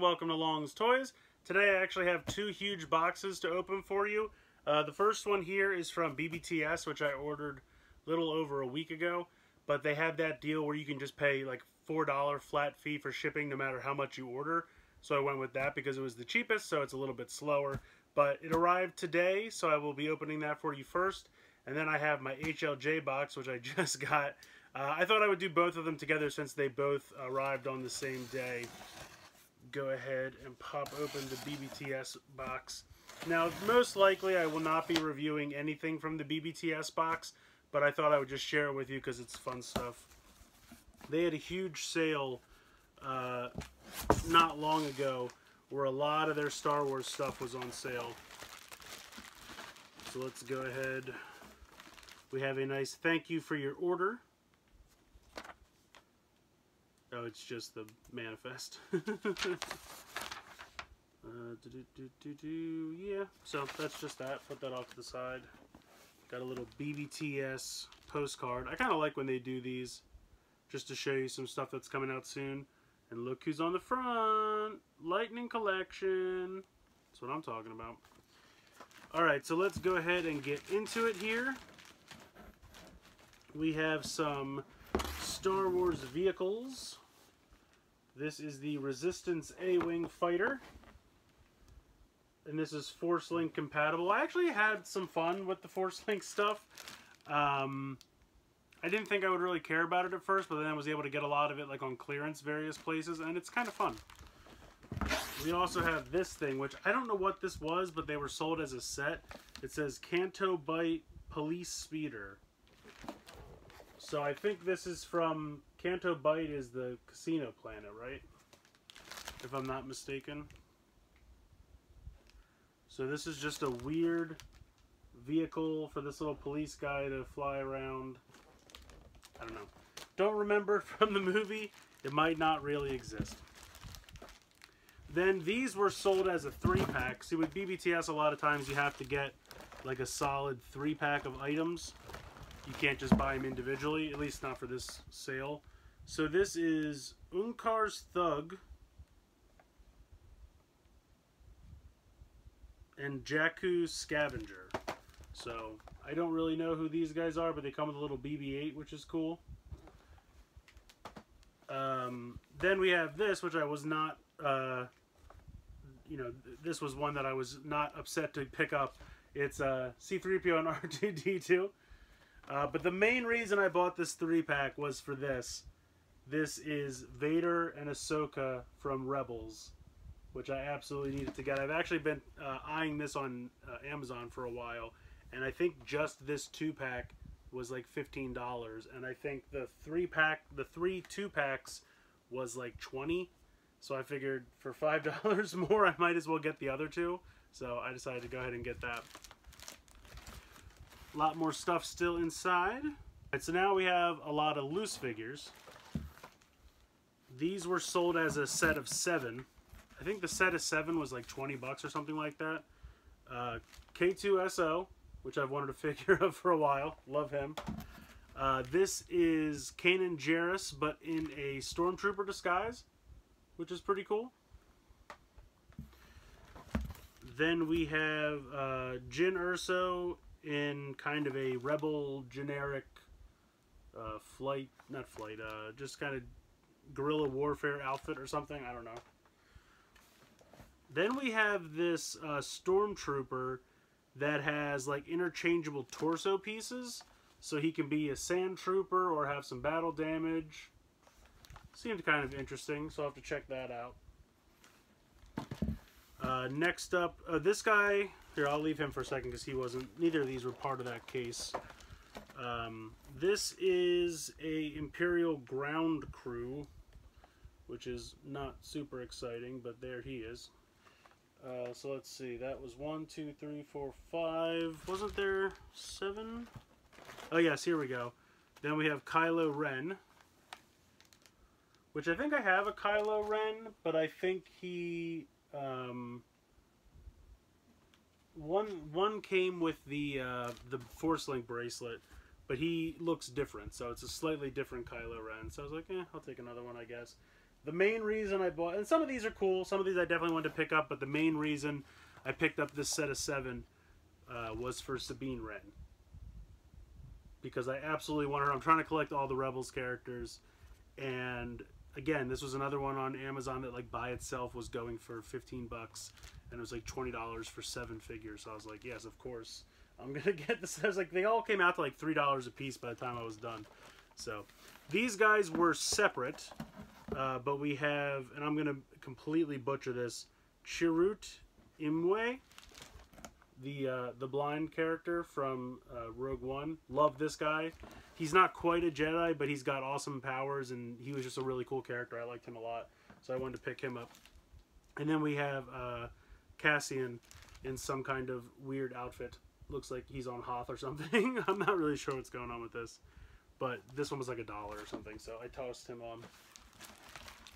welcome to Long's Toys. Today I actually have two huge boxes to open for you. The first one here is from BBTS, which I ordered a little over a week ago, but they had that deal where you can just pay like $4 flat fee for shipping no matter how much you order. So I went with that because it was the cheapest, so it's a little bit slower. But it arrived today, so I will be opening that for you first. And then I have my HLJ box, which I just got. I thought I would do both of them together since they both arrived on the same day. Go ahead and pop open the BBTS box. Now, most likely I will not be reviewing anything from the BBTS box, but I thought I would just share it with you because it's fun stuff. They had a huge sale not long ago where a lot of their Star Wars stuff was on sale. So let's go ahead. We have a nice thank you for your order. Oh, it's just the manifest. Yeah, so that's just that. Put that off to the side. Got a little BBTS postcard. I kind of like when they do these, just to show you some stuff that's coming out soon. And look who's on the front. Lightning Collection. That's what I'm talking about. Alright, so let's go ahead and get into it here. We have some Star Wars vehicles. This is the Resistance A-Wing fighter. And this is Force Link compatible. I actually had some fun with the Force Link stuff. I didn't think I would really care about it at first, but then I was able to get a lot of it like on clearance various places, and it's kind of fun. We also have this thing, which I don't know what this was, but they were sold as a set. It says Canto Bight Police Speeder. So I think this is from Canto Bight is the casino planet, right? If I'm not mistaken. So this is just a weird vehicle for this little police guy to fly around. I don't know. Don't remember from the movie. It might not really exist. Then these were sold as a 3-pack. See, with BBTS a lot of times you have to get like a solid 3-pack of items. You can't just buy them individually, at least not for this sale. So this is Unkar's Thug and Jakku's Scavenger. So I don't really know who these guys are, but they come with a little BB-8, which is cool. Then we have this, which I was not, this was one that I was not upset to pick up. It's C-3PO and R2-D2. But the main reason I bought this 3-pack was for this. This is Vader and Ahsoka from Rebels, which I absolutely needed to get. I've actually been eyeing this on Amazon for a while, and I think just this 2-pack was like $15, and I think the 3-pack, the 3 2-packs was like $20. So I figured for $5 more, I might as well get the other two. So I decided to go ahead and get that. A lot more stuff still inside. Right, so now we have a lot of loose figures. These were sold as a set of 7. I think the set of 7 was like 20 bucks or something like that. K2SO, which I've wanted a figure of for a while. Love him. This is Kanan Jarrus, but in a Stormtrooper disguise, which is pretty cool. Then we have Jyn Erso in kind of a rebel generic just kind of guerrilla warfare outfit or something. I don't know. Then we have this Stormtrooper that has like interchangeable torso pieces, so he can be a sand trooper or have some battle damage. Seemed kind of interesting, so I'll have to check that out. Next up, this guy, here I'll leave him for a second because he wasn't, neither of these were part of that case. This is a Imperial Ground Crew, which is not super exciting, but there he is. So let's see, that was 1, 2, 3, 4, 5, wasn't there 7? Oh yes, here we go. Then we have Kylo Ren, which I think I have a Kylo Ren, but I think he, one came with the Force Link bracelet, but he looks different, so it's a slightly different Kylo Ren. So I was like, I'll take another one, I guess. the main reason I bought, and some of these are cool, some of these I definitely wanted to pick up, but the main reason I picked up this set of 7 was for Sabine Wren. Because I absolutely want her. I'm trying to collect all the Rebels characters, and again, this was another one on Amazon that, like, by itself was going for 15 bucks, and it was like $20 for 7 figures. So I was like, yes, of course, I'm gonna get this. I was like, they all came out to like $3 a piece by the time I was done. So these guys were separate, but we have, and I'm gonna completely butcher this, Chirrut Imwe, the blind character from Rogue One. Love this guy. He's not quite a Jedi, but he's got awesome powers, and he was just a really cool character. I liked him a lot, so I wanted to pick him up. And then we have Cassian in some kind of weird outfit. Looks like he's on Hoth or something. I'm not really sure what's going on with this, but this one was like $1 or something, so I tossed him on.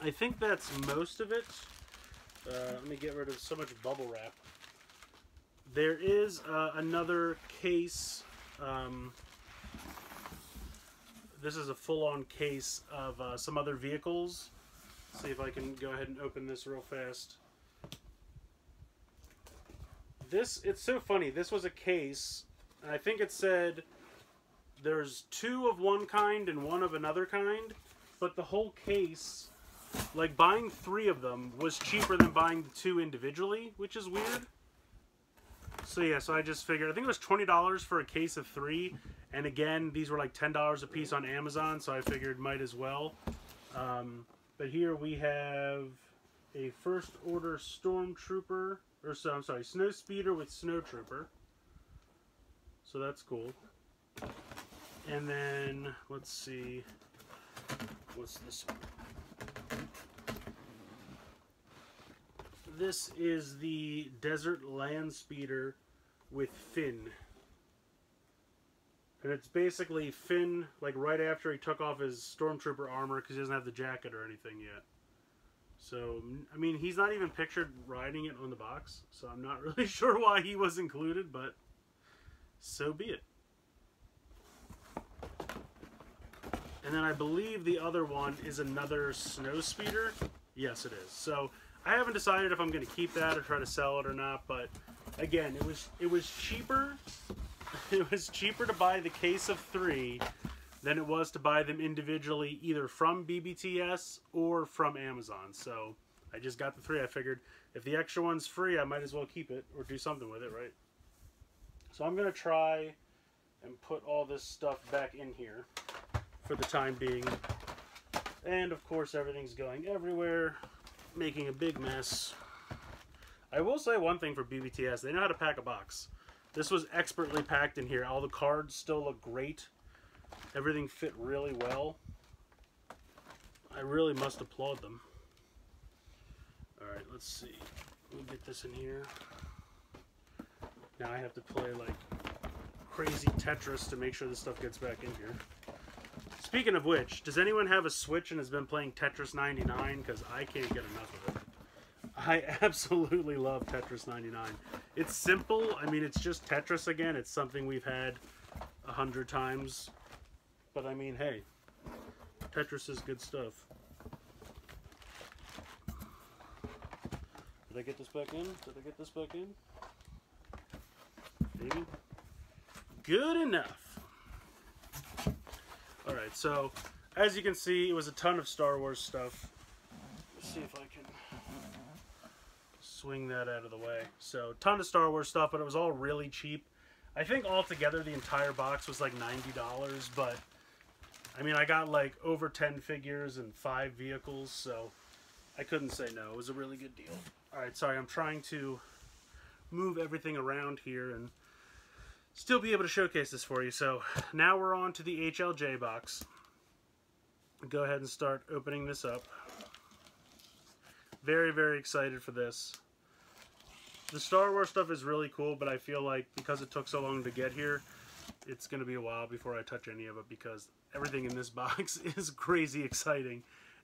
I think that's most of it. Let me get rid of so much bubble wrap. There is another case. This is a full-on case of some other vehicles. Let's see if I can go ahead and open this real fast. It's so funny. This was a case, and I think it said there's 2 of one kind and 1 of another kind, but the whole case, like buying 3 of them was cheaper than buying the 2 individually, which is weird. So yeah, so I just figured, I think it was $20 for a case of 3, and again, these were like $10 a piece on Amazon, so I figured might as well. But here we have a First Order Stormtrooper, or so, I'm sorry, Snow Speeder with Snowtrooper. So that's cool. And then, let's see, what's this one? This is the Desert Land Speeder with Finn. And it's basically Finn, like right after he took off his Stormtrooper armor because he doesn't have the jacket or anything yet. So, I mean, he's not even pictured riding it on the box, so I'm not really sure why he was included, but so be it. And then I believe the other one is another Snow Speeder. Yes, it is. So I haven't decided if I'm going to keep that or try to sell it or not, but again, it was cheaper. It was cheaper to buy the case of 3 than it was to buy them individually, either from BBTS or from Amazon. So I just got the 3. I figured if the extra one's free, I might as well keep it or do something with it, right? So I'm going to try and put all this stuff back in here for the time being. And of course, everything's going everywhere, making a big mess. I will say one thing for BBTS, they know how to pack a box. This was expertly packed in here. All the cards still look great. Everything fit really well. I really must applaud them. Alright, let's see. We'll get this in here. Now I have to play like crazy Tetris to make sure this stuff gets back in here. Speaking of which, does anyone have a Switch and has been playing Tetris 99? Because I can't get enough of it. I absolutely love Tetris 99. It's simple. I mean, it's just Tetris again. It's something we've had 100 times. But I mean, hey, Tetris is good stuff. Did I get this back in? Did I get this back in? Maybe. Good enough. Alright, so as you can see, it was a ton of Star Wars stuff. Let's see if I can swing that out of the way. So, ton of Star Wars stuff, but it was all really cheap. I think altogether the entire box was like $90, but I mean, I got like over 10 figures and 5 vehicles, so I couldn't say no. It was a really good deal. Alright, sorry, I'm trying to move everything around here and still be able to showcase this for you. So now we're on to the HLJ box. Go ahead and start opening this up. Very, very excited for this. The Star Wars stuff is really cool, but I feel like because it took so long to get here, it's going to be a while before I touch any of it because everything in this box is crazy exciting.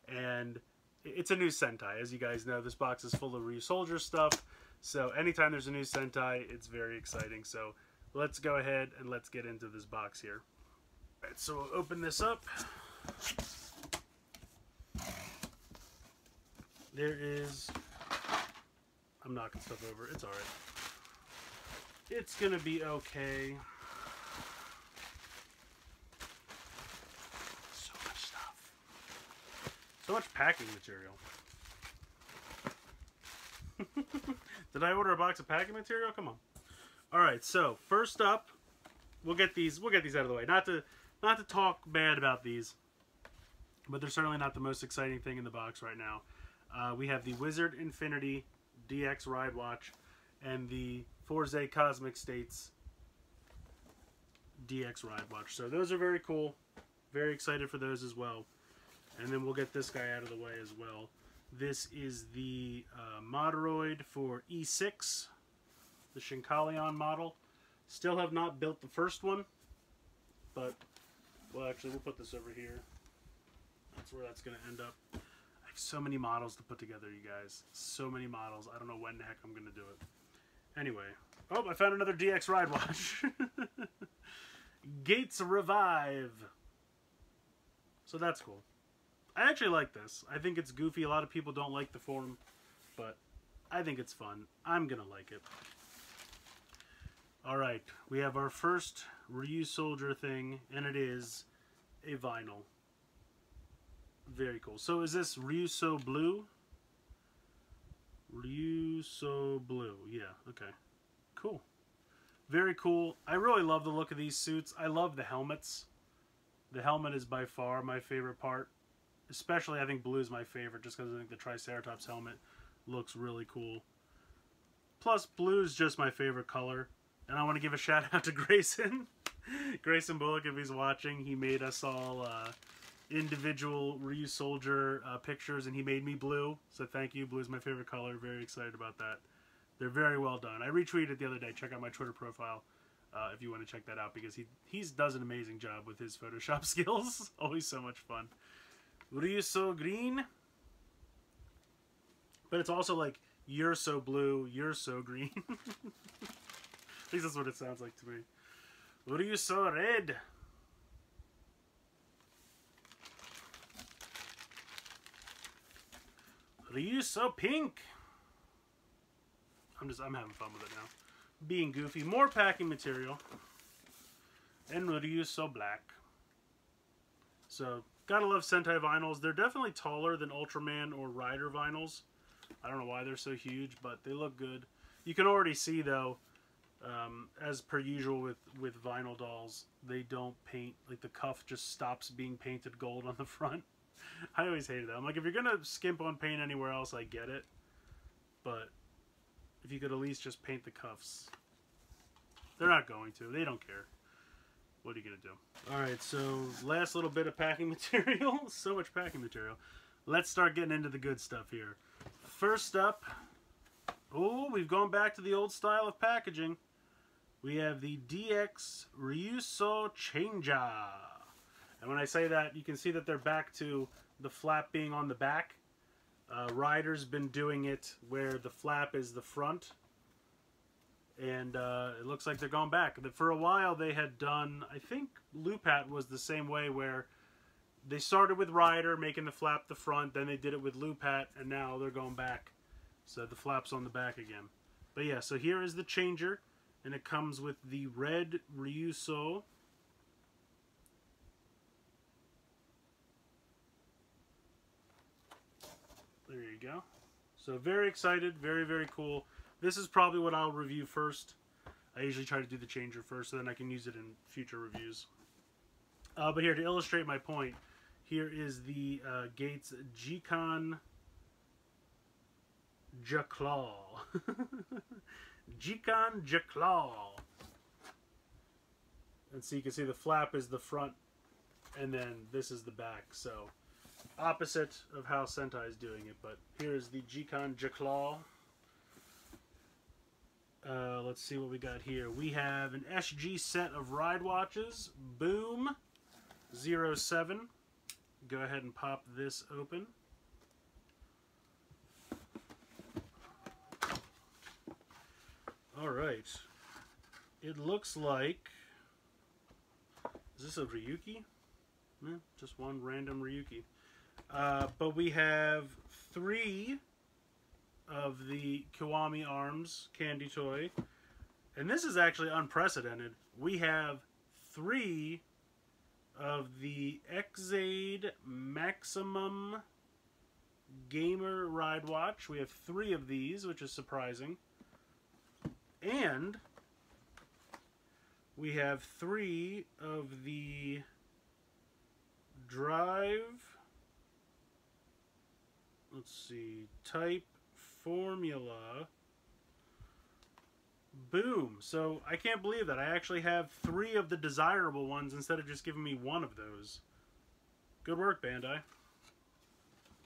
And it's a new Sentai. As you guys know, this box is full of RYUSOUL stuff. So anytime there's a new Sentai, it's very exciting. So let's go ahead and let's get into this box here. Alright, so we'll open this up. There is... I'm knocking stuff over. It's alright. It's gonna be okay. So much stuff. So much packing material. Did I order a box of packing material? Come on. Alright, so first up, we'll get these out of the way. Not to talk bad about these, but they're certainly not the most exciting thing in the box right now. We have the Wizard Infinity DX Ride Watch and the Forza Cosmic States DX Ride Watch. So those are very cool. Very excited for those as well. And then we'll get this guy out of the way as well. This is the Moderoid for E6, the Shinkalion model. Still have not built the first one, but, well, actually, we'll put this over here. That's where that's going to end up. I have so many models to put together, you guys. So many models. I don't know when the heck I'm going to do it. Anyway. Oh, I found another DX Ride Watch. Gates Revive. So that's cool. I actually like this. I think it's goofy. A lot of people don't like the form, but I think it's fun. I'm going to like it. Alright, we have our first RYUSOUL thing, and it is a vinyl. Very cool. So is this RYUSOUL Blue? RYUSOUL Blue. Yeah, okay. Cool. Very cool. I really love the look of these suits. I love the helmets. The helmet is by far my favorite part. Especially, I think blue is my favorite, just because I think the Triceratops helmet looks really cool. Plus, blue is just my favorite color. And I want to give a shout out to Grayson. Grayson Bullock, if he's watching, he made us all individual RYUSOUL pictures, and he made me blue. So thank you. Blue is my favorite color. Very excited about that. They're very well done. I retweeted it the other day. Check out my Twitter profile if you want to check that out, because he does an amazing job with his Photoshop skills. Always so much fun. RYUSOUL green. But it's also like, you're so blue, you're so green. At least that's what it sounds like to me. RYUSOUL red. RYUSOUL pink. I'm having fun with it now. Being goofy. More packing material. And RYUSOUL black. So, gotta love Sentai vinyls. They're definitely taller than Ultraman or Rider vinyls. I don't know why they're so huge, but they look good. You can already see, though, as per usual with vinyl dolls, they don't paint, like the cuff just stops being painted gold on the front. I always hated that. I'm like, if you're gonna skimp on paint anywhere else, I get it. But if you could at least just paint the cuffs. They're not going to. They don't care. What are you gonna do? Alright, so last little bit of packing material. So much packing material. Let's start getting into the good stuff here. First up, oh, we've gone back to the old style of packaging. We have the DX RYUSOUL Changer. And when I say that, you can see that they're back to the flap being on the back. Rider's been doing it where the flap is the front. And it looks like they're going back. For a while they had done, I think Lupat was the same way, where they started with Rider making the flap the front, then they did it with Lupat, and now they're going back. So the flap's on the back again. But yeah, so here is the changer, and it comes with the red RYUSOUL. There you go. So very excited, very, very cool. This is probably what I'll review first. I usually try to do the changer first, so then I can use it in future reviews. But here, to illustrate my point, here is the Gates G-Con Jaclaw. G-Con Jaclaw. And so you can see the flap is the front, and then this is the back. So, opposite of how Sentai is doing it, but here's the G-Con Jaclaw. Let's see what we got here. We have an SG set of ride watches. Boom 07. Go ahead and pop this open. Alright. It looks like... Is this a Ryuki? No, just one random Ryuki. But we have 3 of the Kiwami Arms candy toy. And this is actually unprecedented. We have 3 of the Xade Maximum Gamer Ride Watch. We have 3 of these, which is surprising. And we have 3 of the Drive, let's see, Type Formula. Boom. So I can't believe that. I actually have 3 of the desirable ones instead of just giving me 1 of those. Good work, Bandai.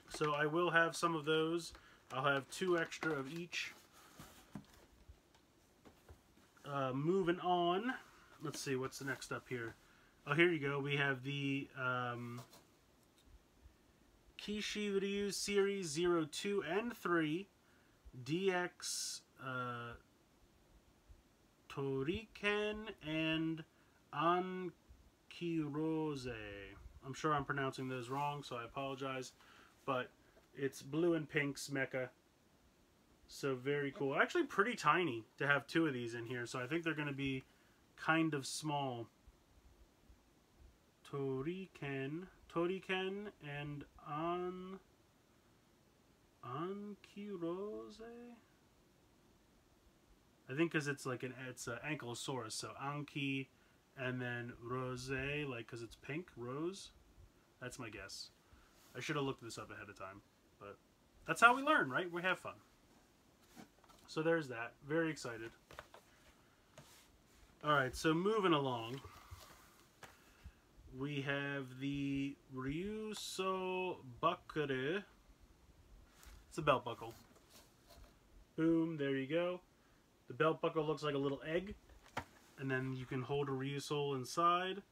So I will have some of those. I'll have 2 extra of each. Moving on. Let's see, what's the next up here? Oh, here you go. We have the Kishiryu Series 02 and 3 DX Toriken and Ankirose. I'm sure I'm pronouncing those wrong, so I apologize. But it's blue and pink's mecha. So very cool. Actually pretty tiny to have 2 of these in here, so I think they're going to be kind of small. Toriken and Ankirose. I think because it's like it's an ankylosaurus, so Anki and then Rose, like because it's pink, rose. That's my guess. I should have looked this up ahead of time, but that's how we learn, right? We have fun. So there's that. Very excited. Alright, so moving along. We have the RYUSOUL Bakure. It's a belt buckle. Boom, there you go. The belt buckle looks like a little egg. And then you can hold a RYUSOUL inside.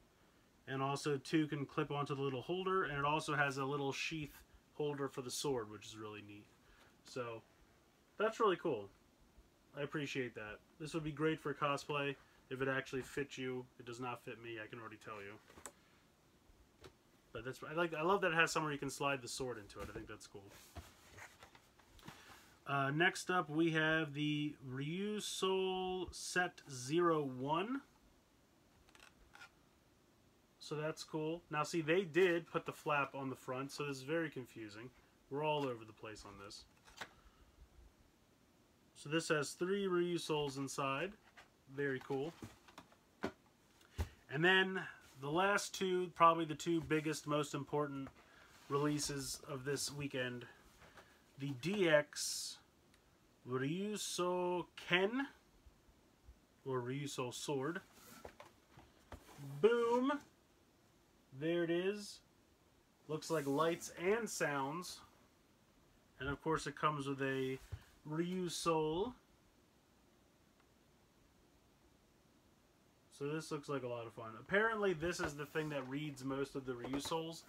And also 2 can clip onto the little holder. And it also has a little sheath holder for the sword, which is really neat. So, that's really cool. I appreciate that. This would be great for cosplay if it actually fits you. It does not fit me, I can already tell you. But that's I love that it has somewhere you can slide the sword into it. I think that's cool. Next up we have the RYUSOUL Set 01. So that's cool. Now see, they did put the flap on the front, so this is very confusing. We're all over the place on this. So this has 3 RYUSOULs inside. Very cool. And then the last 2, probably the 2 biggest, most important releases of this weekend. The DX RYUSOUL Ken, or RYUSOUL Sword. Boom! There it is. Looks like lights and sounds. And of course it comes with a RYUSOUL. So this looks like a lot of fun. Apparently this is the thing that reads most of the RYUSOULs.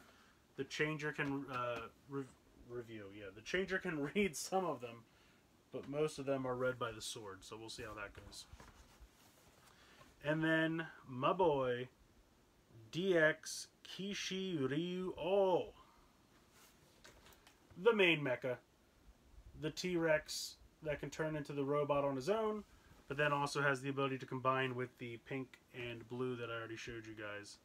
The changer can review. Yeah, the changer can read some of them, but most of them are read by the sword. So we'll see how that goes. And then my boy DX Kishiryu. Oh, the main mecha. The T-Rex that can turn into the robot on his own, but then also has the ability to combine with the pink and blue that I already showed you guys.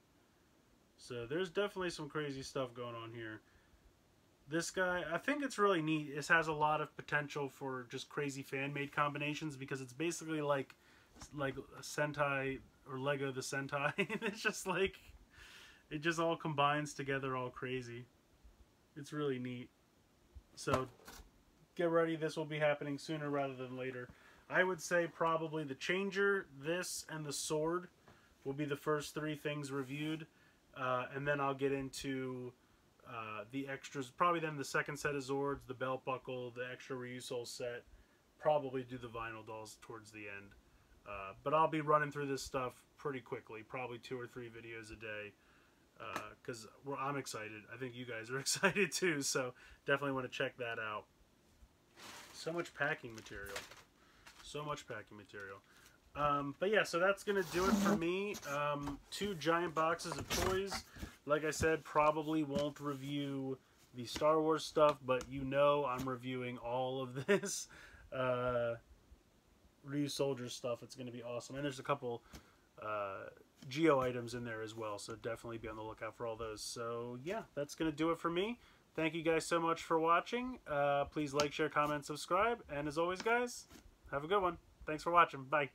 So there's definitely some crazy stuff going on here. This guy, I think it's really neat. It has a lot of potential for just crazy fan-made combinations because it's basically like a Sentai or Lego the Sentai. It's just like, it just all combines together all crazy. It's really neat. So get ready, this will be happening sooner rather than later. I would say probably the changer, this, and the sword will be the first 3 things reviewed. And then I'll get into the extras. Probably then the second set of Zords, the belt buckle, the extra RYUSOUL set. Probably do the vinyl dolls towards the end. But I'll be running through this stuff pretty quickly. Probably 2 or 3 videos a day. Because I'm excited. I think you guys are excited too. So definitely want to check that out. So much packing material. So much packing material. But yeah, so that's going to do it for me. 2 giant boxes of toys. Like I said, probably won't review the Star Wars stuff, but you know I'm reviewing all of this Ryu Soldier stuff. It's going to be awesome. And there's a couple Geo items in there as well, so definitely be on the lookout for all those. So yeah, that's going to do it for me. Thank you guys so much for watching. Please like, share, comment, subscribe. And as always, guys, have a good one. Thanks for watching. Bye.